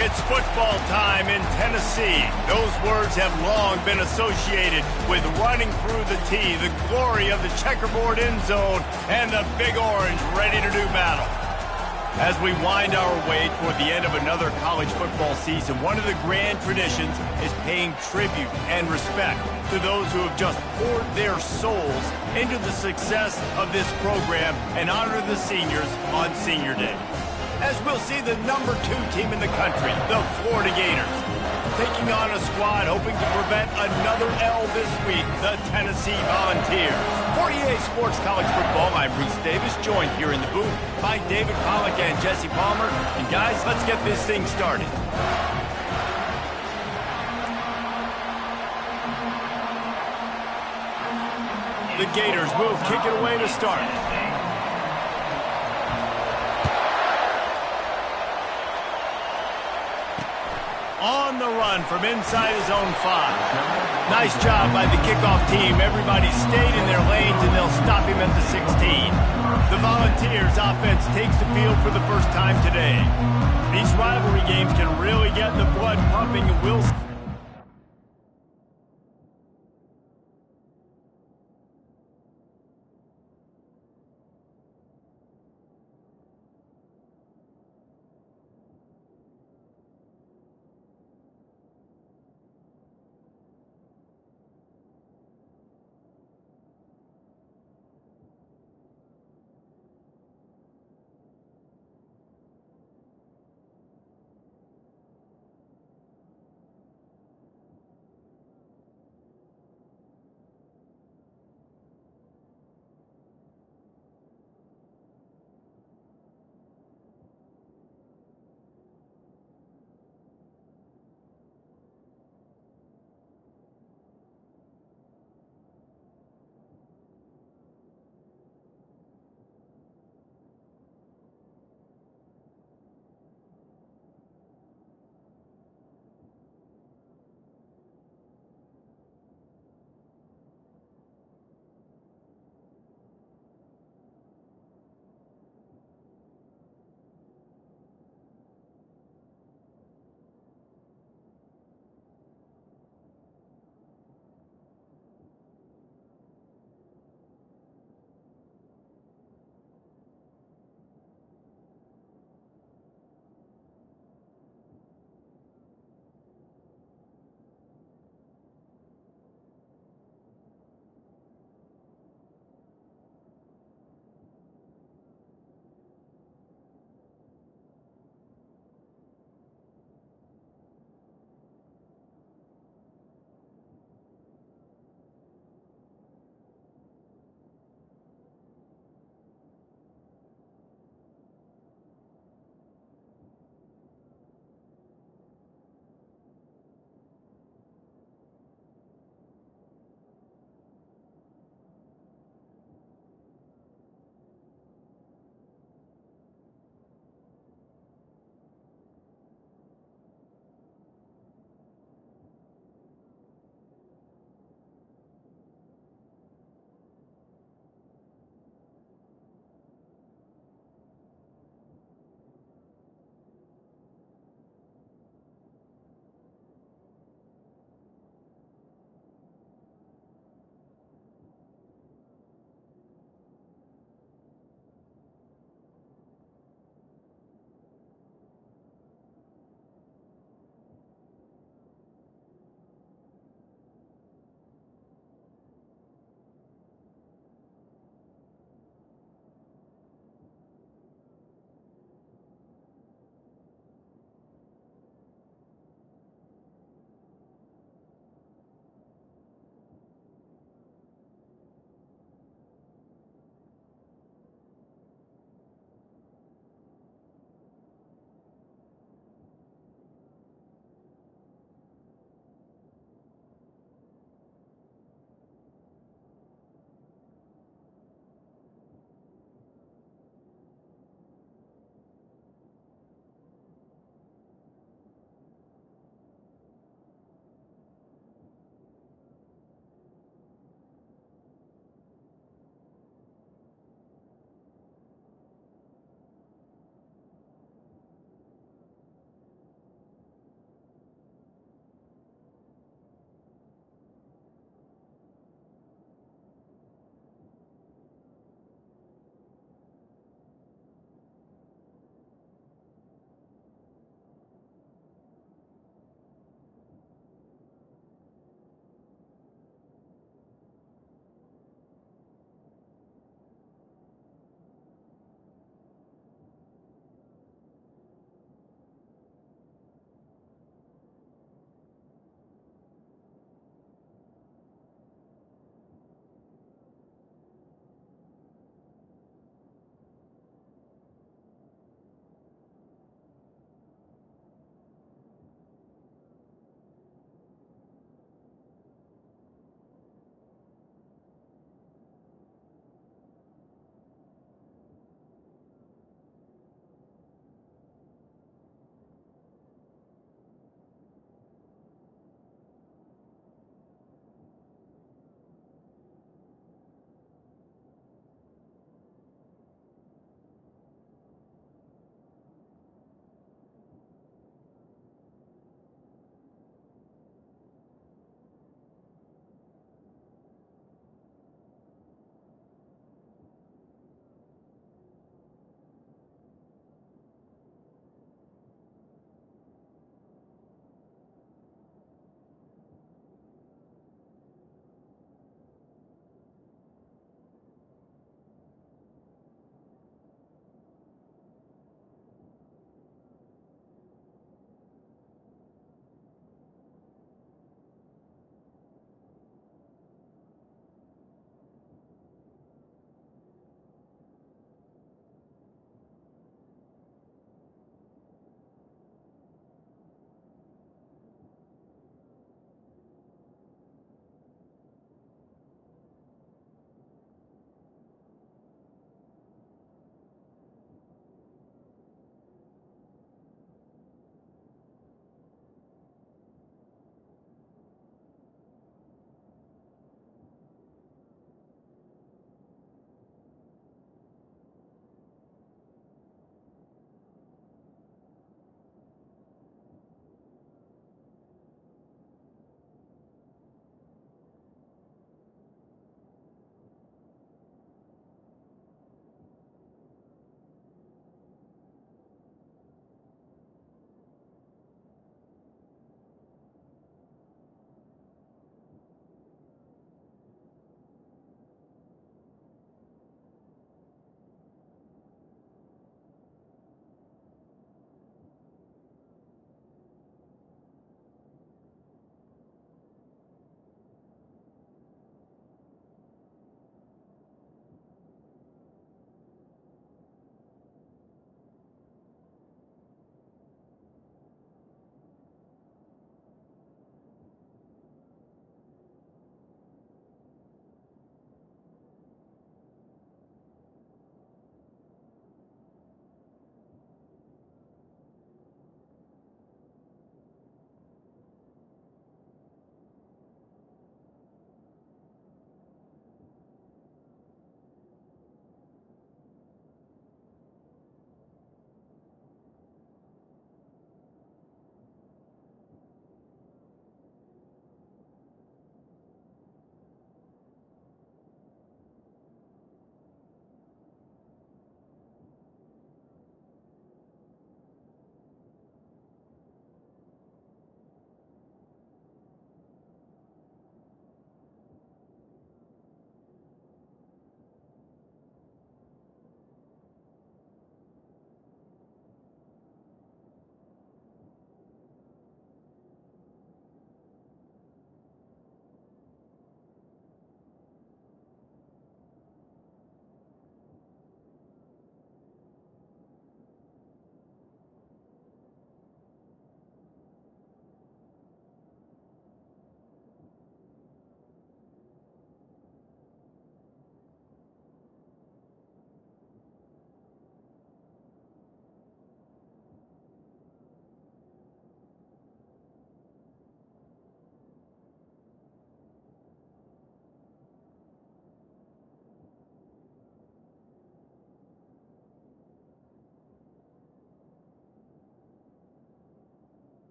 It's football time in Tennessee. Those words have long been associated with running through the tee, the glory of the checkerboard end zone, and the Big Orange ready to do battle. As we wind our way toward the end of another college football season, one of the grand traditions is paying tribute and respect to those who have just poured their souls into the success of this program and honor the seniors on Senior Day. As we'll see the number 2 team in the country, the Florida Gators, taking on a squad hoping to prevent another L this week, the Tennessee Volunteers. For EA Sports College Football, I'm Reese Davis, joined here in the booth by David Pollack and Jesse Palmer. And guys, let's get this thing started. The Gators will kick it away to start. On the run from inside his own 5. Nice job by the kickoff team. Everybody stayed in their lanes, and they'll stop him at the 16. The Volunteers offense takes the field for the first time today. These rivalry games can really get the blood pumping, and we'll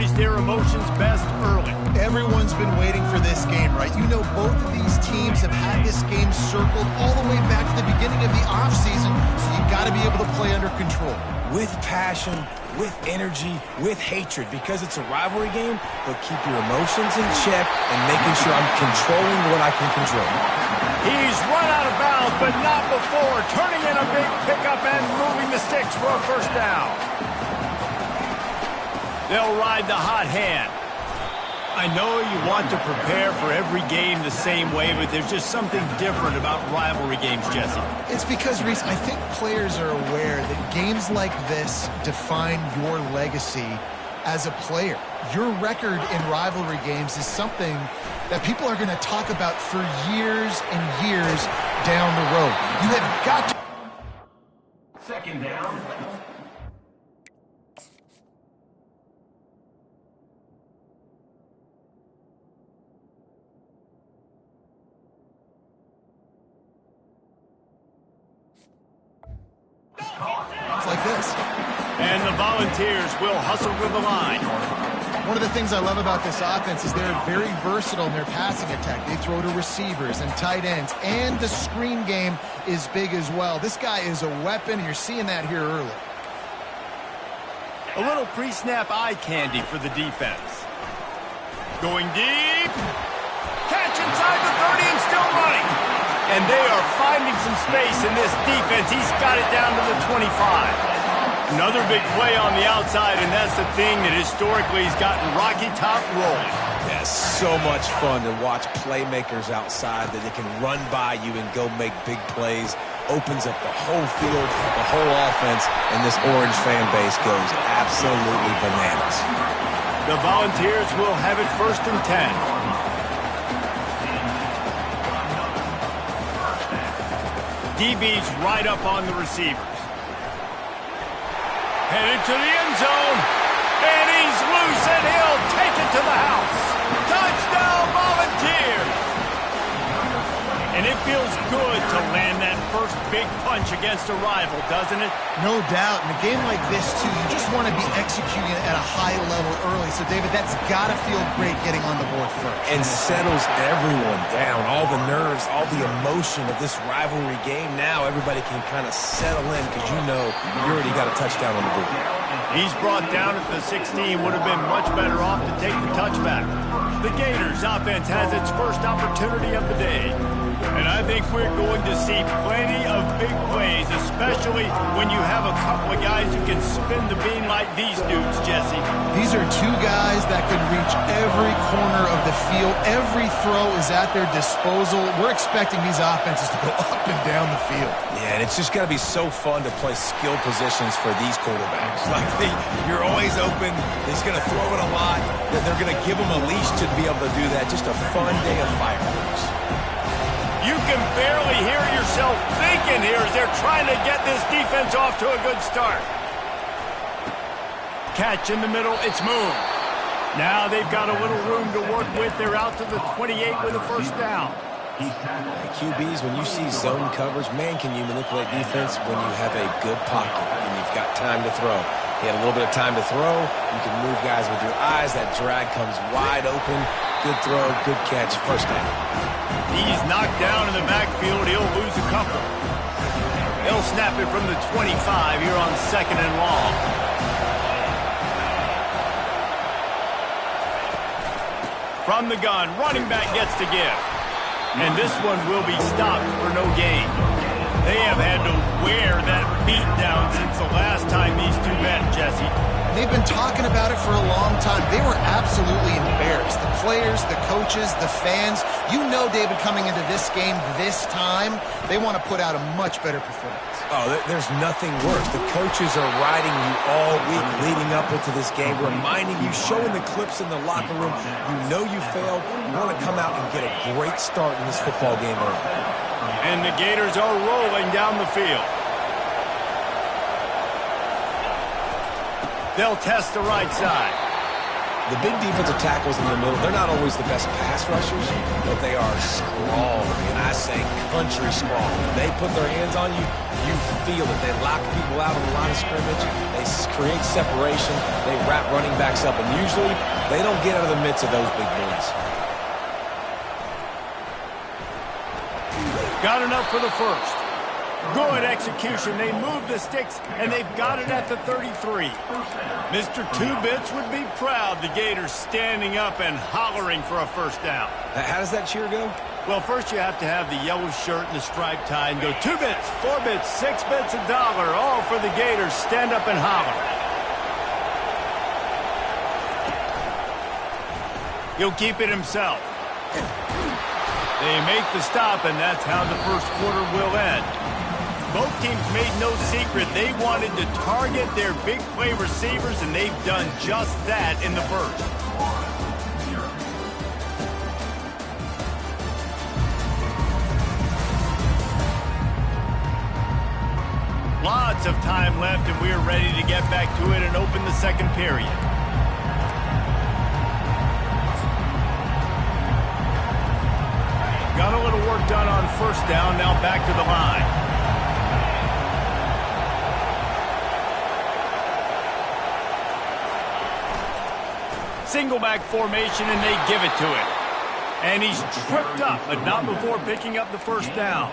manage their emotions best early. Everyone's been waiting for this game, right? You know, both of these teams have had this game circled all the way back to the beginning of the offseason, so you got to be able to play under control. With passion, with energy, with hatred, because it's a rivalry game, but keep your emotions in check and making sure I'm controlling what I can control. He's run out of bounds, but not before, turning in a big pickup and moving the sticks for a first down. They'll ride the hot hand. I know you want to prepare for every game the same way, but there's just something different about rivalry games, Jesse. It's because, Reese, I think players are aware that games like this define your legacy as a player. Your record in rivalry games is something that people are going to talk about for years and years down the road. You have got to... Second down. like this. And the Volunteers will hustle to the line. One of the things I love about this offense is they're very versatile in their passing attack. They throw to receivers and tight ends, and the screen game is big as well. This guy is a weapon, and you're seeing that here early. A little pre-snap eye candy for the defense. Going deep. Catch inside the 30 and still running. And they are finding some space in this defense. He's got it down to the 25. Another big play on the outside, and that's the thing that historically has gotten Rocky Top rolling. Yeah, so much fun to watch playmakers outside that they can run by you and go make big plays. Opens up the whole field, the whole offense, and this Orange fan base goes absolutely bananas. The Volunteers will have it 1st and 10. DB's right up on the receivers. Headed to the end zone. And he's loose, and he'll take it to the house. Touchdown, Volunteers! And it feels good to land that first big punch against a rival, doesn't it? No doubt. In a game like this, too, you just want to be executing at a high level early. So, David, that's got to feel great getting on the board first. And settles everyone down. All the nerves, all the emotion of this rivalry game. Now everybody can kind of settle in because you know you already got a touchdown on the board. He's brought down at the 16. Would have been much better off to take the touchback. The Gators offense has its first opportunity of the day. And I think we're going to see plenty of big plays, especially when you have a couple of guys who can spin the bean like these dudes, Jesse. These are two guys that can reach every corner of the field. Every throw is at their disposal. We're expecting these offenses to go up and down the field. Yeah, and it's just got to be so fun to play skill positions for these quarterbacks. Like, you're always open. He's going to throw it a lot. They're going to give him a leash to be able to do that. Just a fun day of fireworks. You can barely hear yourself thinking here as they're trying to get this defense off to a good start. Catch in the middle, it's Moon. Now they've got a little room to work with. They're out to the 28 with a first down. QBs, when you see zone coverage, man, can you manipulate defense when you have a good pocket and you've got time to throw. He had a little bit of time to throw. You can move guys with your eyes. That drag comes wide open. Good throw, good catch, first down. He's knocked down in the backfield. He'll lose a couple. They'll snap it from the 25 here on 2nd and long. From the gun, running back gets to give. And this one will be stopped for no gain. They have had to wear that beat down since the last time these two met, Jesse. They've been talking about it for a long time. They were absolutely embarrassed. The players, the coaches, the fans. You know, David, coming into this game this time, they want to put out a much better performance. Oh, there's nothing worse. The coaches are riding you all week leading up into this game, reminding you, showing the clips in the locker room. You know you failed. You want to come out and get a great start in this football game early. And the Gators are rolling down the field. They'll test the right side. The big defensive tackles in the middle, they're not always the best pass rushers, but they are strong, and I say country strong. When they put their hands on you, you feel it. They lock people out on the line of scrimmage. They create separation. They wrap running backs up, and usually they don't get out of the midst of those big boys. Got enough for the first. Good execution. They move the sticks, and they've got it at the 33. Mr. Two-Bits would be proud. The Gators standing up and hollering for a first down. How does that cheer go? Well, first you have to have the yellow shirt and the striped tie and go 2 bits, 4 bits, 6 bits, $1, all for the Gators. Stand up and holler. He'll keep it himself. They make the stop, and that's how the first quarter will end. Both teams made no secret. They wanted to target their big play receivers, and they've done just that in the first. Lots of time left, and we're ready to get back to it and open the second period. Got a little work done on first down, now back to the line. Single back formation, and they give it to him. And he's tripped up, but not before picking up the first down.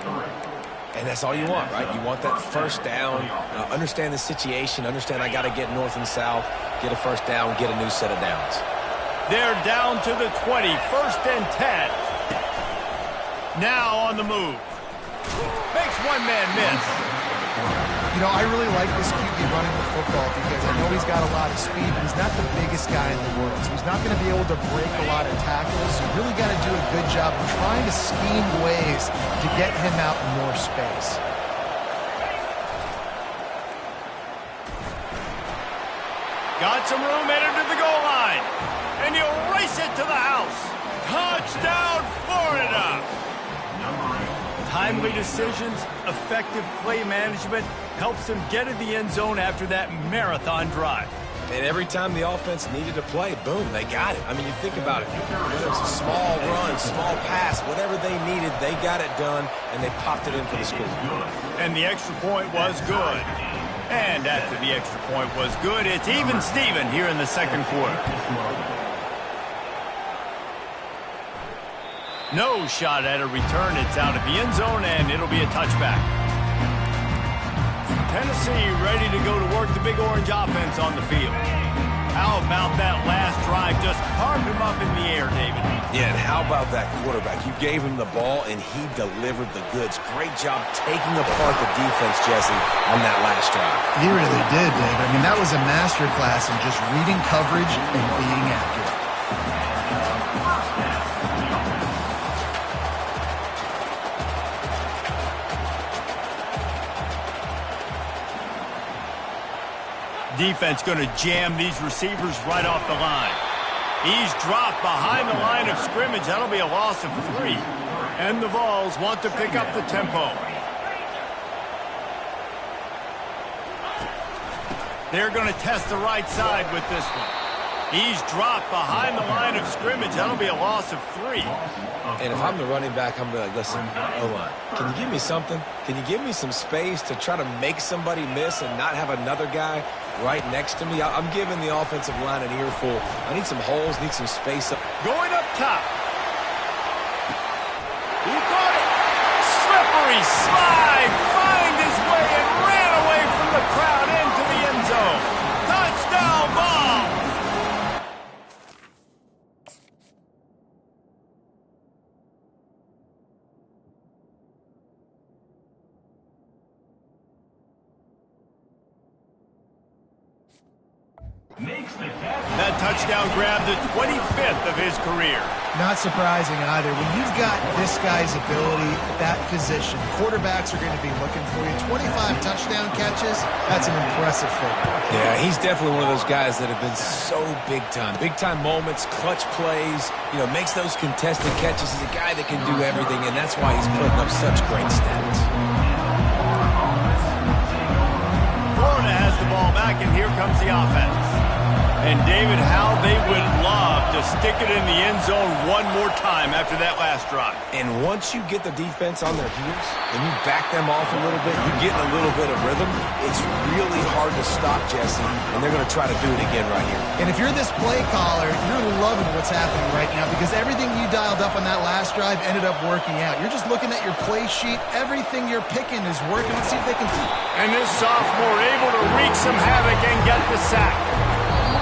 And that's all you want, right? You want that first down, understand the situation, understand I got to get north and south, get a first down, get a new set of downs. They're down to the 20, 1st and 10. Now on the move. Makes one man miss. You know, I really like this QB running the football because I know he's got a lot of speed, but he's not the biggest guy in the world. So he's not going to be able to break a lot of tackles. You really got to do a good job of trying to scheme ways to get him out in more space. Got some room headed to the goal line. And he'll race it to the house. Touchdown, Florida! Timely decisions, effective play management helps them get in the end zone after that marathon drive. And every time the offense needed to play, boom, they got it. I mean, you think about it. Whether it's a small run, small pass, whatever they needed, they got it done, and they popped it in for the score. And the extra point was good. And after the extra point was good, it's even Steven here in the second quarter. No shot at a return. It's out of the end zone, and it'll be a touchback. Tennessee ready to go to work the Big Orange offense on the field. How about that last drive? Just carved him up in the air, David. Yeah, and how about that quarterback? You gave him the ball, and he delivered the goods. Great job taking apart the defense, Jesse, on that last drive. He really did, David. I mean, that was a masterclass in just reading coverage and being accurate. Defense going to jam these receivers right off the line. He's dropped behind the line of scrimmage. That'll be a loss of 3. And the Vols want to pick up the tempo. They're going to test the right side with this one. He's dropped behind the line of scrimmage. That'll be a loss of 3. And if I'm the running back, I'm going to be like, listen, O-line, can you give me something? Can you give me some space to try to make somebody miss and not have another guy right next to me? I'm giving the offensive line an earful. I need some holes, need some space. Going up top. He caught it. Slippery slide. Find his way and ran away from the crowd into the end zone. Touchdown ball. That touchdown grabbed the 25th of his career. Not surprising either. When you've got this guy's ability at that position, quarterbacks are going to be looking for you. 25 touchdown catches, that's an impressive figure. Yeah, he's definitely one of those guys that have been so big time. Big time moments, clutch plays, makes those contested catches. He's a guy that can do everything, and that's why he's putting up such great stats. Florida has the ball back, and here comes the offense. And David, how they would to stick it in the end zone one more time after that last drive. And once you get the defense on their heels and you back them off a little bit, you get a little bit of rhythm, it's really hard to stop, Jesse, and they're going to try to do it again right here. And if you're this play caller, you're loving what's happening right now because everything you dialed up on that last drive ended up working out. You're just looking at your play sheet. Everything you're picking is working. Let's see if they can... And this sophomore able to wreak some havoc and get the sack.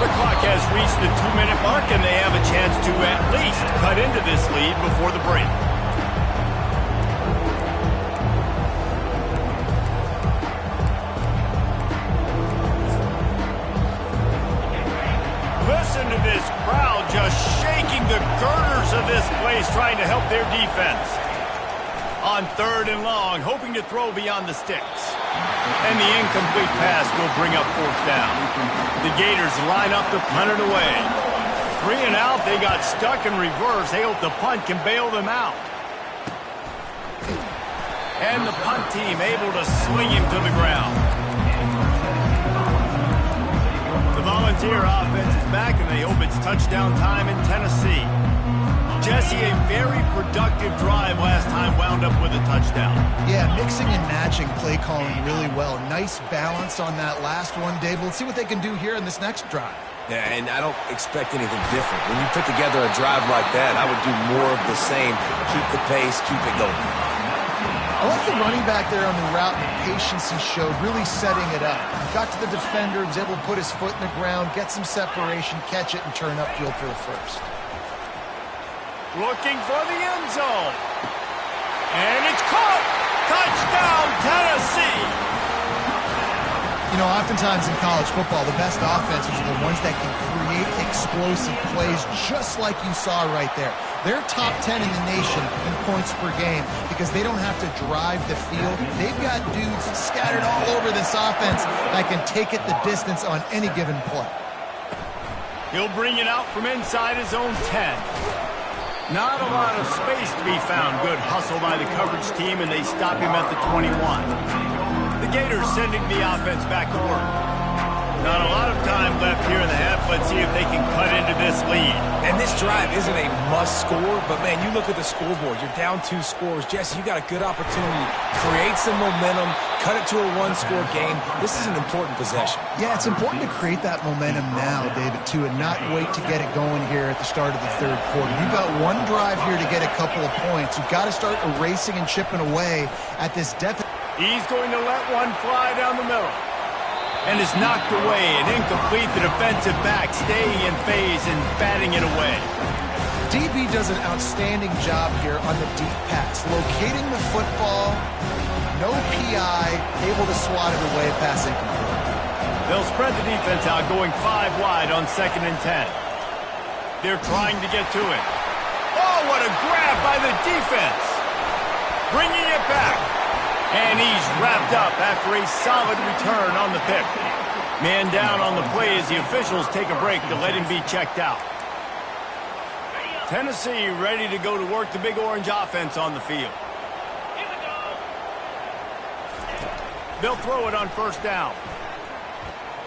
The clock has reached the 2-minute mark, and they have a chance to at least cut into this lead before the break. Listen to this crowd just shaking the girders of this place, trying to help their defense. On 3rd and long, hoping to throw beyond the sticks. And the incomplete pass will bring up 4th down. The Gators line up to punt it away. 3 and out, they got stuck in reverse. They hope the punt can bail them out. And the punt team able to sling him to the ground. The Volunteer offense is back, and they hope it's touchdown time in Tennessee. Jesse, a very productive drive last time wound up with a touchdown. Yeah, mixing and matching play calling really well. Nice balance on that last one, Dave. Let's see what they can do here in this next drive. Yeah, and I don't expect anything different. When you put together a drive like that, I would do more of the same. Keep the pace, keep it going. I like the running back there on the route and the patience he showed, really setting it up. Got to the defender, was able to put his foot in the ground, get some separation, catch it, and turn upfield for the first. Looking for the end zone. And it's caught. Touchdown, Tennessee. You know, oftentimes in college football, the best offenses are the ones that can create explosive plays just like you saw right there. They're top 10 in the nation in points per game because they don't have to drive the field. They've got dudes scattered all over this offense that can take it the distance on any given play. He'll bring it out from inside his own 10. Not a lot of space to be found. Good hustle by the coverage team, and they stop him at the 21. The Gators sending the offense back to work. Not a lot of time left here in the half. Let's see if they can cut into this lead. And this drive isn't a must score, but man, you look at the scoreboard. You're down 2 scores. Jesse, you got a good opportunity. Create some momentum. Cut it to a 1-score game. This is an important possession. Yeah, it's important to create that momentum now, David, too, and not wait to get it going here at the start of the 3rd quarter. You've got one drive here to get a couple of points. You've got to start erasing and chipping away at this deficit. He's going to let one fly down the middle. And is knocked away and incomplete. The defensive back staying in phase and batting it away. DB does an outstanding job here on the deep pass. Locating the football, no PI, able to swat it away, pass incomplete. They'll spread the defense out, going 5 wide on 2nd and 10. They're trying to get to it. Oh, what a grab by the defense. Bringing it back. And he's wrapped up after a solid return on the pick. Man down on the play as the officials take a break to let him be checked out. Tennessee ready to go to work the Big Orange offense on the field. They'll throw it on 1st down.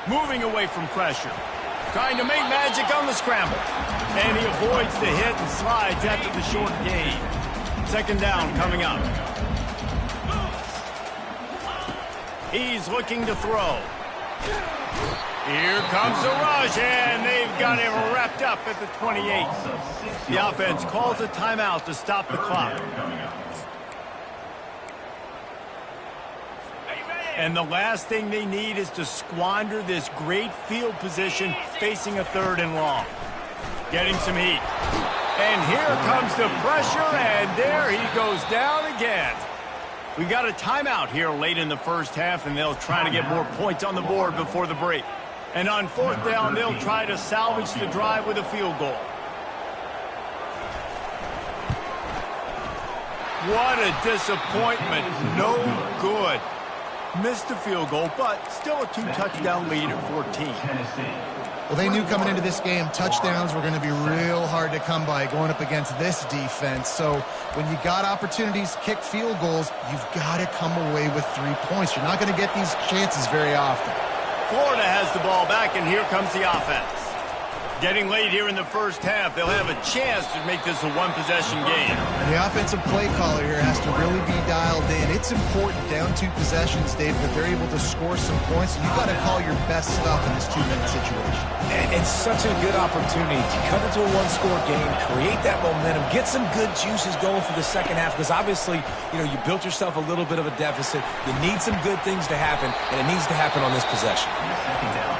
Moving away from pressure. Trying to make magic on the scramble. And he avoids the hit and slides after the short gain. 2nd down coming up. He's looking to throw. Here comes the rush, and they've got him wrapped up at the 28. The offense calls a timeout to stop the clock. And the last thing they need is to squander this great field position facing a 3rd and long. Getting some heat. And here comes the pressure, and there he goes down again. We've got a timeout here late in the 1st half, and they'll try to get more points on the board before the break. And on 4th down, they'll try to salvage the drive with a field goal. What a disappointment. No good. Missed the field goal, but still a 2-touchdown lead at 14. Well, they knew coming into this game touchdowns were going to be real hard to come by going up against this defense. So when you got opportunities to kick field goals, you've got to come away with 3 points. You're not going to get these chances very often. Florida has the ball back, and here comes the offense. Getting late here in the first half, they'll have a chance to make this a one-possession game. And the offensive play caller here has to really be dialed in. It's important down 2 possessions, Dave, that they're able to score some points. You've got to call your best stuff in this 2-minute situation. And it's such a good opportunity to cut into a one-score game, create that momentum, get some good juices going for the second half, because obviously, you built yourself a little bit of a deficit. You need some good things to happen, and it needs to happen on this possession.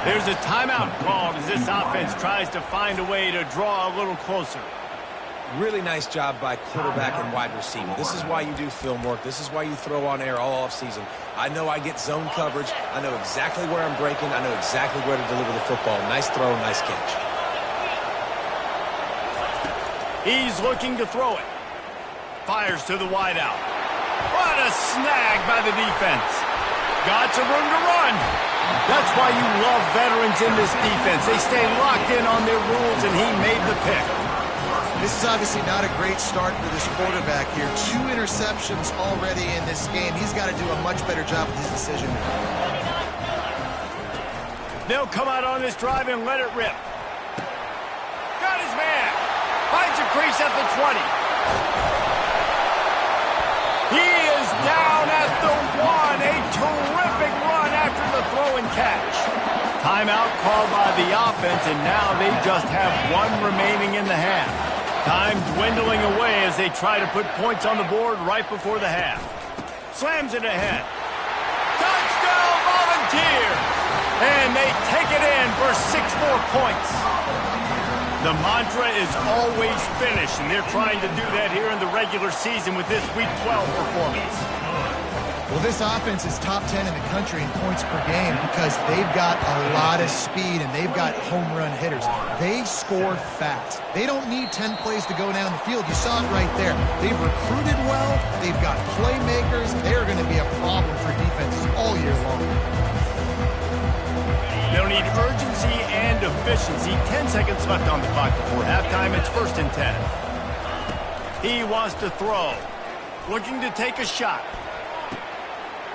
There's a timeout called as this offense tries to find a way to draw a little closer. Really nice job by quarterback and wide receiver. This is why you do film work. This is why you throw on air all offseason. I know I get zone coverage. I know exactly where I'm breaking. I know exactly where to deliver the football. Nice throw, nice catch. He's looking to throw it. Fires to the wideout. What a snag by the defense. Got some room to run. That's why you love veterans in this defense. They stay locked in on their rules, and he made the pick. This is obviously not a great start for this quarterback here. 2 interceptions already in this game. He's got to do a much better job with his decision. They'll come out on this drive and let it rip. Got his man. Finds a crease at the 20. He is down at the 1. A terrific run after the throw and catch. Timeout called by the offense, and now they just have 1 remaining in the half. Time dwindling away as they try to put points on the board right before the half. Slams it ahead. Touchdown Volunteers! And they take it in for 6 more points. The mantra is always finish, and they're trying to do that here in the regular season with this Week 12 performance. Well, this offense is top 10 in the country in points per game because they've got a lot of speed and they've got home run hitters. They score fast. They don't need 10 plays to go down the field. You saw it right there. They've recruited well. They've got playmakers. They're going to be a problem for defenses all year long. They'll need urgency and efficiency. 10 seconds left on the clock before halftime. It's 1st and 10. He wants to throw. Looking to take a shot.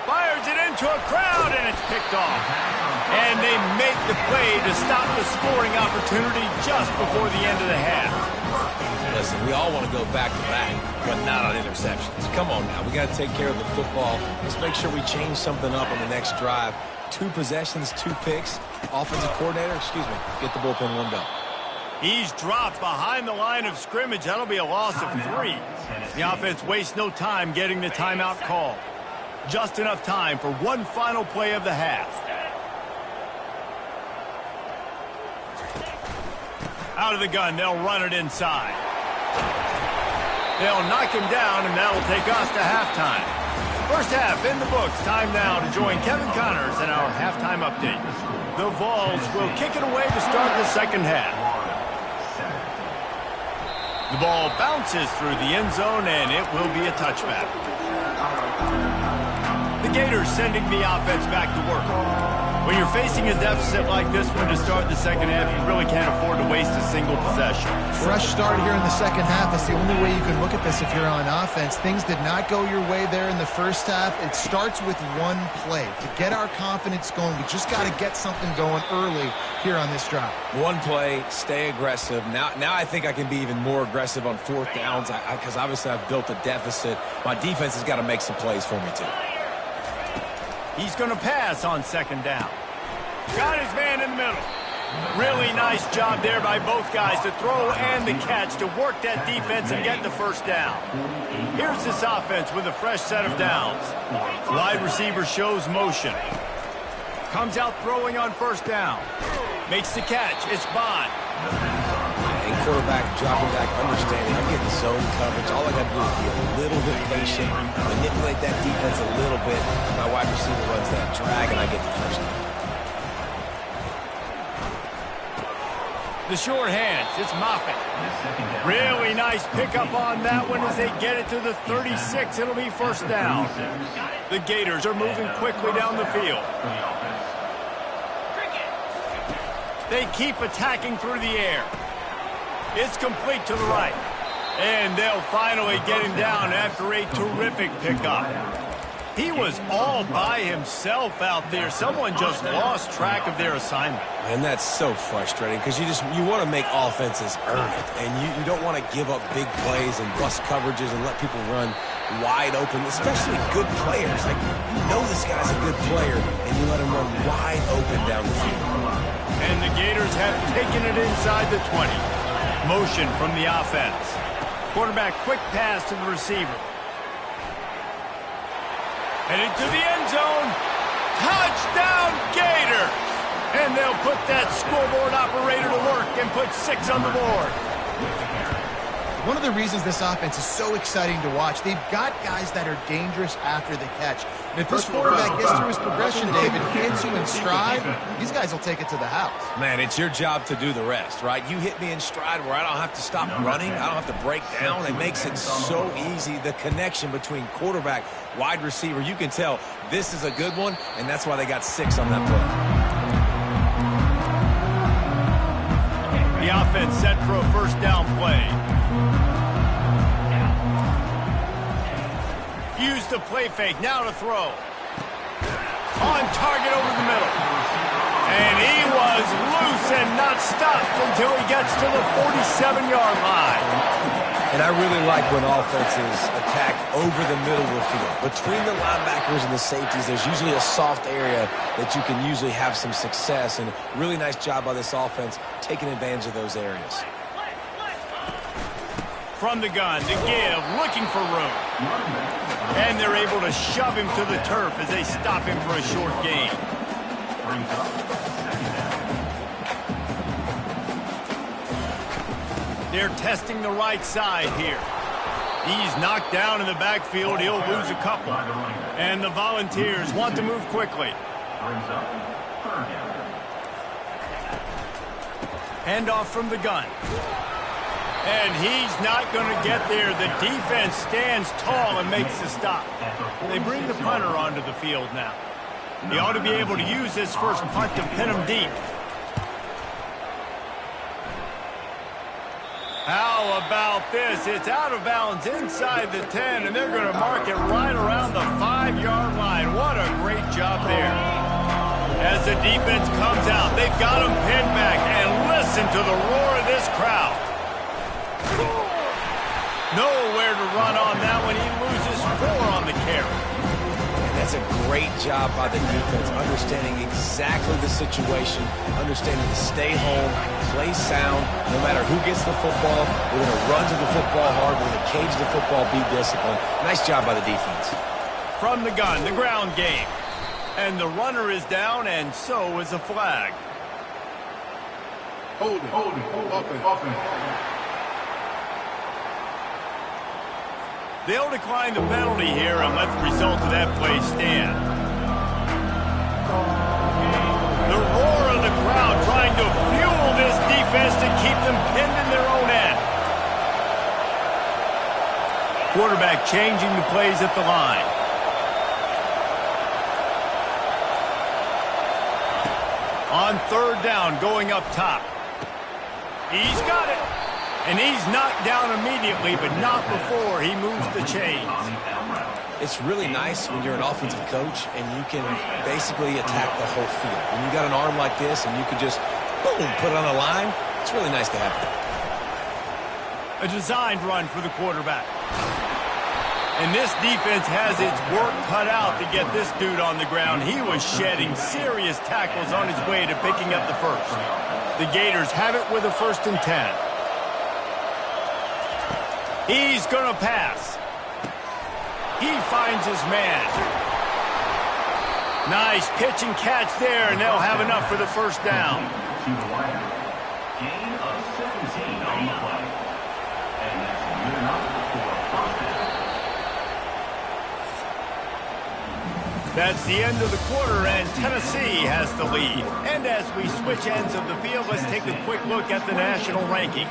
Fires it into a crowd, and it's picked off. And they make the play to stop the scoring opportunity just before the end of the half. Listen, we all want to go back-to-back, but not on interceptions. Come on now. We got to take care of the football. Let's make sure we change something up on the next drive. 2 possessions, 2 picks. Offensive coordinator, get the bullpen warmed up. He's dropped behind the line of scrimmage. That'll be a loss of 3. The offense wastes no time getting the timeout call. Just enough time for 1 final play of the half. Out of the gun, they'll run it inside. They'll knock him down, and that'll take us to halftime. First half in the books. Time now to join Kevin Connors in our halftime update. The Vols will kick it away to start the second half. The ball bounces through the end zone, and it will be a touchback. The Gators sending the offense back to work. When you're facing a deficit like this one to start the second half, you really can't afford to waste a single possession. Fresh start here in the second half. That's the only way you can look at this if you're on offense. Things did not go your way there in the first half. It starts with 1 play. To get our confidence going, we just got to get something going early here on this drive. 1 play, stay aggressive. Now I think I can be even more aggressive on 4th downs because obviously I've built a deficit. My defense has got to make some plays for me too. He's going to pass on 2nd down. Got his man in the middle. Really nice job there by both guys to throw and the catch to work that defense and get the 1st down. Here's this offense with a fresh set of downs. Wide receiver shows motion. Comes out throwing on 1st down. Makes the catch. It's Bond. And quarterback dropping back, understanding I'm getting zone coverage. All I got to do is be a little bit patient, manipulate that defense a little bit. My wide receiver runs that drag, and I get the 1st down. The short hands, it's Moffitt. Really nice pickup on that one as they get it to the 36. It'll be 1st down. The Gators are moving quickly down the field. They keep attacking through the air. It's complete to the right. And they'll finally get him down after a terrific pickup. He was all by himself out there. Someone just lost track of their assignment. And that's so frustrating because you want to make offenses earn it. And you don't want to give up big plays and bust coverages and let people run wide open, especially good players. Like, you know this guy's a good player, and you let him run wide open down the field. And the Gators have taken it inside the 20. Motion from the offense. Quarterback quick pass to the receiver. Heading to the end zone. Touchdown, Gators! And they'll put that scoreboard operator to work and put 6 on the board. One of the reasons this offense is so exciting to watch, they've got guys that are dangerous after the catch. And if this quarterback gets through his progression, David, hits you in stride, these guys will take it to the house. Man, it's your job to do the rest, right? You hit me in stride where I don't have to stop running. I don't have to break down. It makes it so easy. The connection between quarterback, wide receiver, you can tell this is a good one, and that's why they got 6 on that play. The offense set for a first down play. Use the play fake, now to throw. On target over the middle. And he was loose and not stopped until he gets to the 47-yard line. And I really like when offenses attack over the middle of the field. Between the linebackers and the safeties, there's usually a soft area that you can usually have some success. And really nice job by this offense taking advantage of those areas. From the gun to give, looking for room. And they're able to shove him to the turf as they stop him for a short gain. They're testing the right side here. He's knocked down in the backfield. He'll lose a couple. And the Volunteers want to move quickly. Handoff from the gun. And he's not going to get there. The defense stands tall and makes the stop. They bring the punter onto the field now. He ought to be able to use this first punt to pin him deep. How about this? It's out of bounds inside the 10, and they're going to mark it right around the 5-yard line. What a great job there. As the defense comes out, they've got him pinned back, and listen to the roar of this crowd. Nowhere to run on that one. He loses 4 on the carry. And that's a great job by the defense, understanding exactly the situation, understanding to stay home, play sound. No matter who gets the football, we're going to run to the football hard. We're going to cage the football, be disciplined. Nice job by the defense. From the gun, the ground game. And the runner is down, and so is a flag. Hold it, open. They'll decline the penalty here and let the result of that play stand. The roar of the crowd trying to fuel this defense to keep them pinned in their own end. Quarterback changing the plays at the line. On third down, going up top. He's got it. And he's knocked down immediately, but not before he moves the chains. It's really nice when you're an offensive coach and you can basically attack the whole field. When you got an arm like this and you can just, boom, put it on the line, it's really nice to have that. A designed run for the quarterback. And this defense has its work cut out to get this dude on the ground. He was shedding serious tackles on his way to picking up the first. The Gators have it with a 1st and 10. He's going to pass. He finds his man. Nice pitch and catch there, and they'll have enough for the first down. Gain of 17 on the play. And that's good enough for a first down. That's the end of the quarter, and Tennessee has the lead. And as we switch ends of the field, let's take a quick look at the national rankings.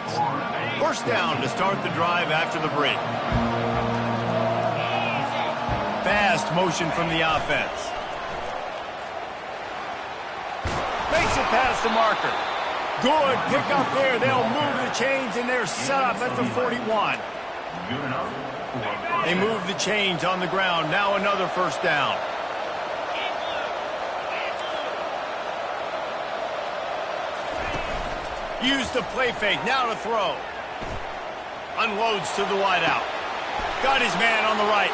First down to start the drive after the break. Fast motion from the offense. Makes it past the marker. Good pick up there. They'll move the chains, and they're set up at the 41. Good enough for They move the chains on the ground. Now another first down. Use the play fake. Now to throw. Unloads to the wideout. Got his man on the right.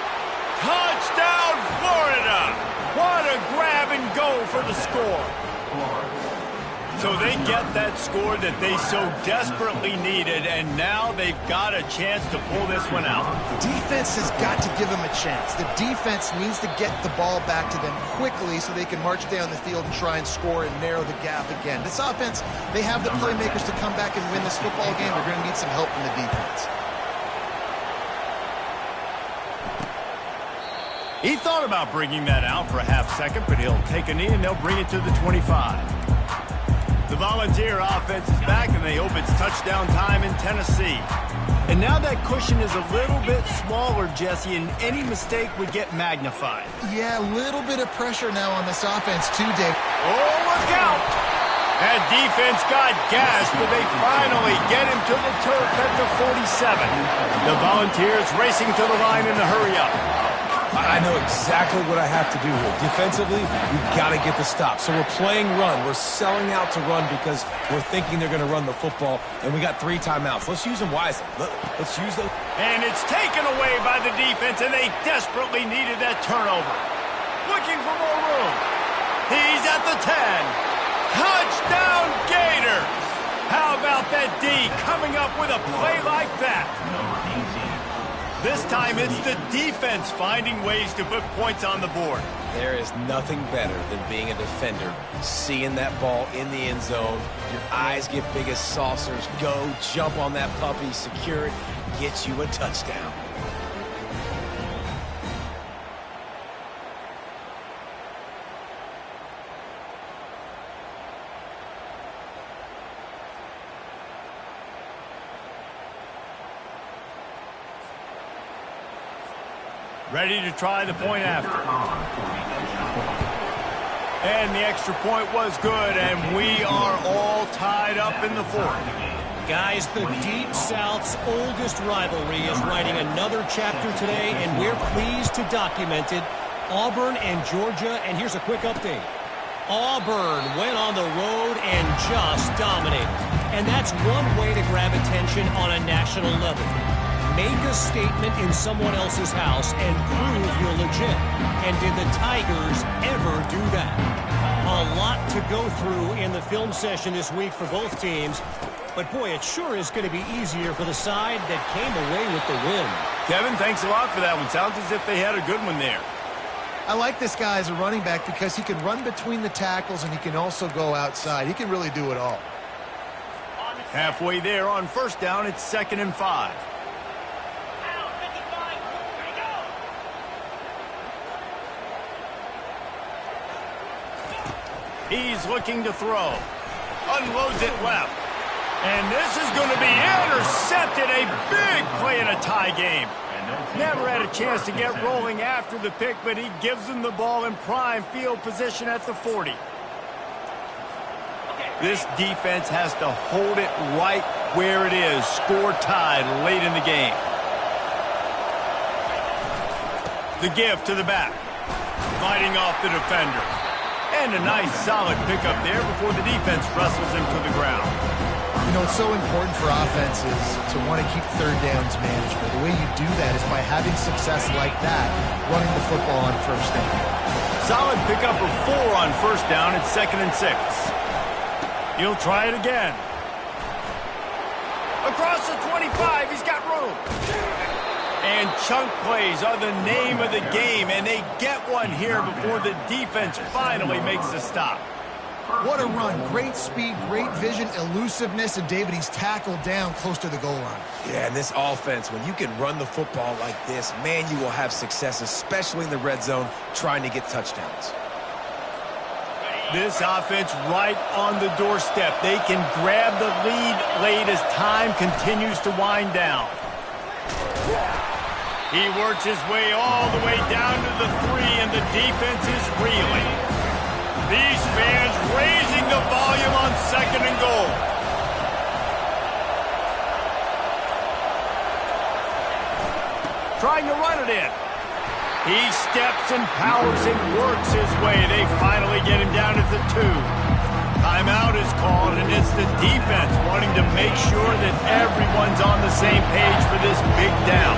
Touchdown, Florida! What a grab and go for the score. So they get that score that they so desperately needed, and now they've got a chance to pull this one out. The defense has got to give them a chance. The defense needs to get the ball back to them quickly so they can march down the field and try and score and narrow the gap again. This offense, they have the playmakers to come back and win this football game. They're going to need some help from the defense. He thought about bringing that out for a half second, but he'll take a knee and they'll bring it to the 25. The Volunteer offense is back, and they hope it's touchdown time in Tennessee. And now that cushion is a little bit smaller, Jesse, and any mistake would get magnified. Yeah, a little bit of pressure now on this offense too, Dave. Oh, look out! That defense got gas, but they finally get him to the turf at the 47. The Volunteers racing to the line in the hurry-up. I know exactly what I have to do here. Defensively, we've got to get the stop. So we're playing run. We're selling out to run because we're thinking they're going to run the football, and we got 3 timeouts. Let's use them wisely. Let's use them. And it's taken away by the defense, and they desperately needed that turnover. Looking for more room. He's at the 10. Touchdown, Gators! How about that D coming up with a play like that? number 18. This time it's the defense finding ways to put points on the board. There is nothing better than being a defender, seeing that ball in the end zone. Your eyes get big as saucers. Go, jump on that puppy, secure it, get you a touchdown. Ready to try the point after. And the extra point was good, and we are all tied up in the 4th. Guys, the Deep South's oldest rivalry is writing another chapter today, and we're pleased to document it. Auburn and Georgia, and here's a quick update. Auburn went on the road and just dominated. And that's one way to grab attention on a national level. Make a statement in someone else's house and prove you're legit. And did the Tigers ever do that? A lot to go through in the film session this week for both teams. But boy, it sure is going to be easier for the side that came away with the win. Kevin, thanks a lot for that one. Sounds as if they had a good one there. I like this guy as a running back because he can run between the tackles and he can also go outside. He can really do it all. Halfway there on first down, it's 2nd and 5. He's looking to throw. Unloads it left. And this is going to be intercepted. A big play in a tie game. Never had a chance to get rolling after the pick, but he gives them the ball in prime field position at the 40. This defense has to hold it right where it is. Score tied late in the game. The give to the back. Fighting off the defender. And a nice solid pickup there before the defense wrestles him to the ground. You know, it's so important for offenses to want to keep third downs manageable. The way you do that is by having success like that, running the football on first down. Solid pickup of 4 on first down. It's 2nd and 6. He'll try it again. Across the 25, he's got room. And chunk plays are the name of the game, and they get one here before the defense finally makes the stop. What a run. Great speed, great vision, elusiveness, and David, he's tackled down close to the goal line. Yeah, and this offense, when you can run the football like this, man, you will have success, especially in the red zone, trying to get touchdowns. This offense right on the doorstep. They can grab the lead late as time continues to wind down. He works his way all the way down to the 3, and the defense is reeling. These fans raising the volume on 2nd and goal. trying to run it in. He steps and powers and works his way. They finally get him down at the 2. Timeout is called, and it's the defense wanting to make sure that everyone's on the same page for this big down.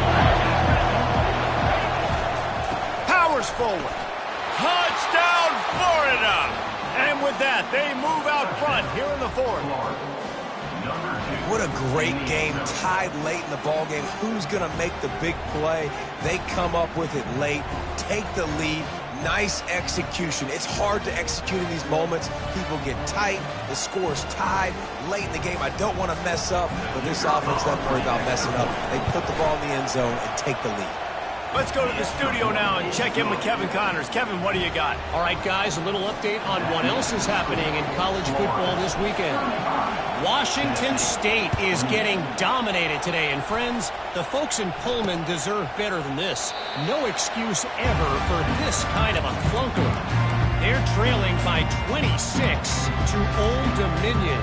Powers forward. Touchdown, Florida! And with that, they move out front here in the 4th. What a great game, tied late in the ball game. Who's going to make the big play? They come up with it late, take the lead. Nice execution. It's hard to execute in these moments. People get tight. The score's tied late in the game. I don't want to mess up, but this offense doesn't worry about messing up. They put the ball in the end zone and take the lead. Let's go to the studio now and check in with Kevin Connors. Kevin, what do you got? All right, guys, a little update on what else is happening in college football this weekend. Washington State is getting dominated today, and friends, the folks in Pullman deserve better than this. No excuse ever for this kind of a clunker. They're trailing by 26 to Old Dominion.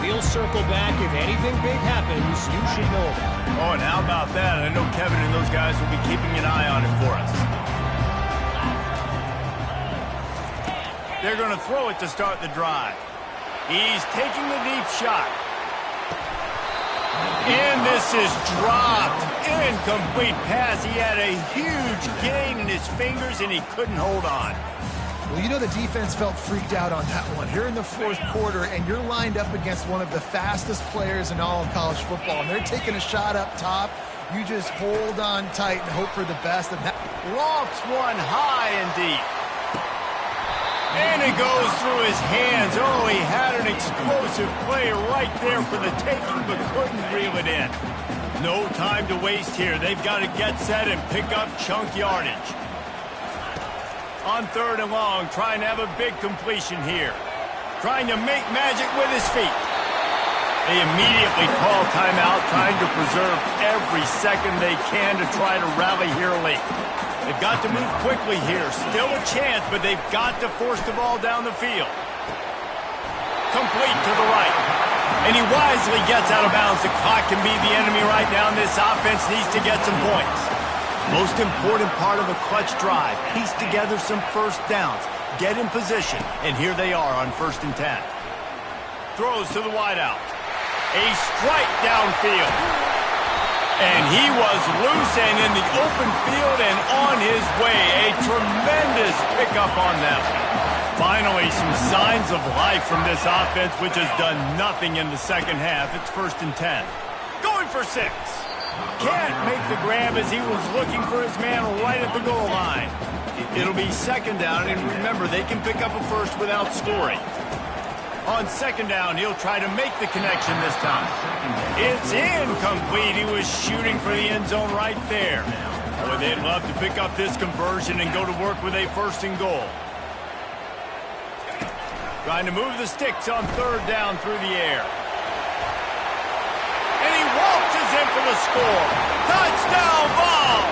We'll circle back if anything big happens you should know about. Oh, and how about that? I know Kevin and those guys will be keeping an eye on it for us. They're going to throw it to start the drive. He's taking the deep shot. And this is dropped. Incomplete pass. He had a huge gain in his fingers, and he couldn't hold on. Well, you know the defense felt freaked out on that one. Here in the 4th quarter, and you're lined up against one of the fastest players in all of college football, and they're taking a shot up top. You just hold on tight and hope for the best. And that lofts one high and deep. And it goes through his hands. Oh, he had an explosive play right there for the taking, but couldn't reel it in. No time to waste here. They've got to get set and pick up chunk yardage. On 3rd and long, trying to have a big completion here. Trying to make magic with his feet. They immediately call timeout, trying to preserve every second they can to try to rally here late. They've got to move quickly here. Still a chance, but they've got to force the ball down the field. Complete to the right. And he wisely gets out of bounds. The clock can be the enemy right now, and this offense needs to get some points. Most important part of a clutch drive. Piece together some first downs. Get in position. And here they are on 1st and 10. Throws to the wideout. A strike downfield. And he was loose and in the open field and on his way. A tremendous pickup on them. Finally, some signs of life from this offense, which has done nothing in the second half. It's 1st and 10. Going for 6. Can't make the grab as he was looking for his man right at the goal line. It'll be 2nd down, and remember, they can pick up a first without scoring. On 2nd down, he'll try to make the connection this time. It's incomplete. He was shooting for the end zone right there. Boy, they'd love to pick up this conversion and go to work with a 1st and goal. Trying to move the sticks on 3rd down through the air. And he waltzes in for the score. Touchdown ball!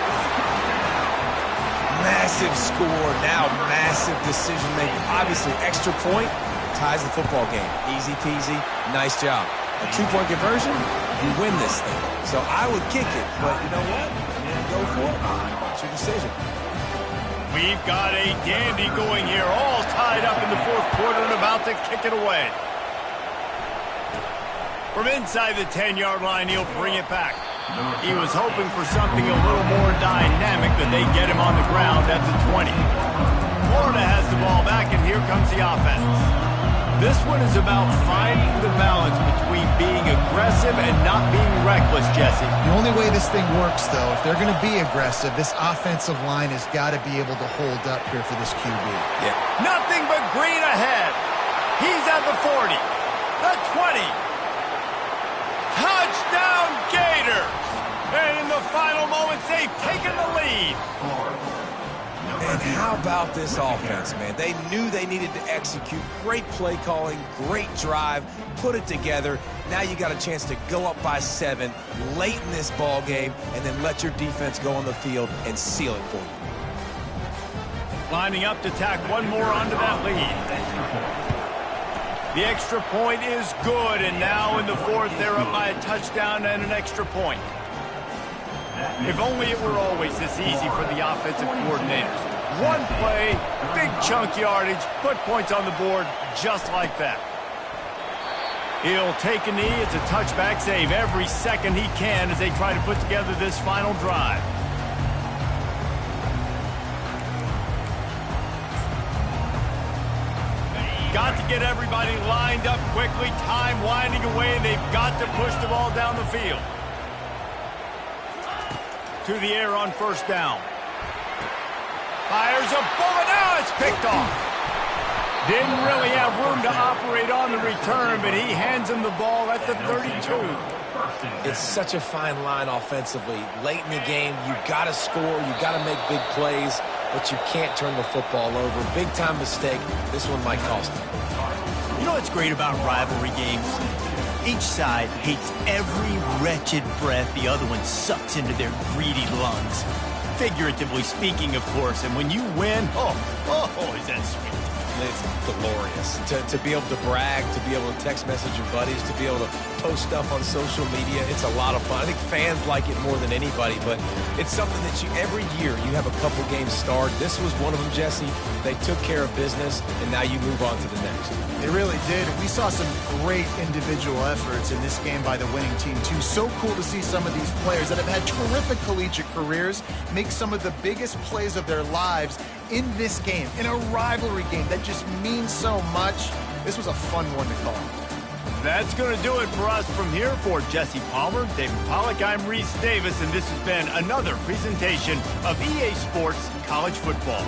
Massive score, now massive decision making. Obviously, extra point ties the football game. Easy peasy, nice job. A 2-point conversion, you win this thing. So I would kick it, but you know what? Go for it. It's your decision. We've got a dandy going here, all tied up in the 4th quarter and about to kick it away. From inside the 10-yard line, he'll bring it back. He was hoping for something a little more dynamic, but they get him on the ground at the 20. Florida has the ball back, and here comes the offense. This one is about finding the balance between being aggressive and not being reckless, Jesse. The only way this thing works, though, if they're going to be aggressive, this offensive line has got to be able to hold up here for this QB. Yeah. Nothing but green ahead. He's at the 40, the 20. Touchdown, Gators! And in the final moments, they've taken the lead. And how about this offense, man? They knew they needed to execute. Great play calling, great drive, put it together. Now you got a chance to go up by 7 late in this ball game and then let your defense go on the field and seal it for you. Lining up to tack one more onto that lead. The extra point is good, and now in the 4th, they're up by a touchdown and an extra point. If only it were always this easy for the offensive coordinators. One play, big chunk yardage, put points on the board just like that. He'll take a knee. It's a touchback save every second he can as they try to put together this final drive. Got to get everybody lined up quickly. Time winding away, and they've got to push the ball down the field. To the air on first down. Fires a bullet. Now it's picked off. Didn't really have room to operate on the return, but he hands him the ball at the 32. It's such a fine line offensively. Late in the game, you got to score, you got to make big plays, but you can't turn the football over. Big time mistake. This one might cost him. You know what's great about rivalry games? Each side hates every wretched breath the other one sucks into their greedy lungs. Figuratively speaking, of course, and when you win, oh, is that sweet. It's glorious. To be able to brag, to be able to text message your buddies, to be able to post stuff on social media, it's a lot of fun. I think fans like it more than anybody, but it's something that every year you have a couple games starred. This was one of them, Jesse. They took care of business, and now you move on to the next. They really did. We saw some great individual efforts in this game by the winning team, too. So cool to see some of these players that have had terrific collegiate careers make some of the biggest plays of their lives in this game, in a rivalry game that just means so much. This was a fun one to call. That's going to do it for us from here. For Jesse Palmer, David Pollack, I'm Reese Davis, and this has been another presentation of EA Sports College Football.